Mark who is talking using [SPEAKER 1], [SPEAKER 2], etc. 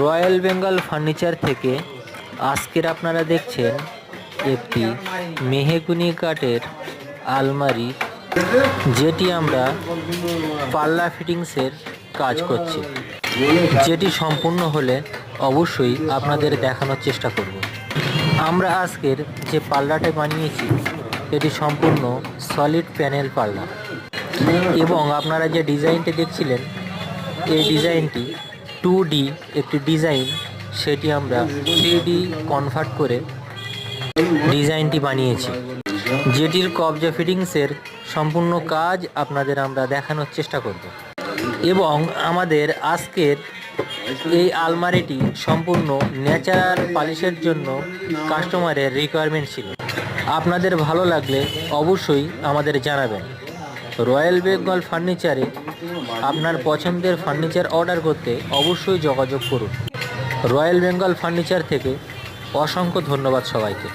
[SPEAKER 1] Royal Bengal furniture থেকে আজকের আপনারা দেখছেন একটি মেহগনি কাঠের আলমারি, যেটি আমরা পাল্লা ফিটিংসের কাজ করছি, যেটি সম্পূর্ণ হলে অবশ্যই আপনাদের দেখানোর চেষ্টা করব। আমরা আজকের যে পাল্লাটা বানিয়েছি এটি সম্পূর্ণ সলিড প্যানেল পাল্লা, এবং আপনারা যে ডিজাইনটি দেখছিলেন এই ডিজাইনটি 2D একটি ডিজাইন, সেটি আমরা 3D কনভার্ট করে ডিজাইনটি বানিয়েছি, যেটির কবজা ফিটিংসের সম্পূর্ণ কাজ আপনাদের আমরা দেখানোর চেষ্টা করব। এবং আমাদের আজকের এই আলমারিটি সম্পূর্ণ ন্যাচারাল পালিশের জন্য কাস্টমারের রিকোয়ারমেন্ট ছিল। আপনাদের ভালো লাগলে অবশ্যই আমাদের জানাবেন। রয়্যাল বেঙ্গল ফার্নিচারে আপনার পছন্দের ফার্নিচার অর্ডার করতে অবশ্যই যোগাযোগ করুন। রয়্যাল বেঙ্গল ফার্নিচার থেকে অসংখ্য ধন্যবাদ সবাইকে।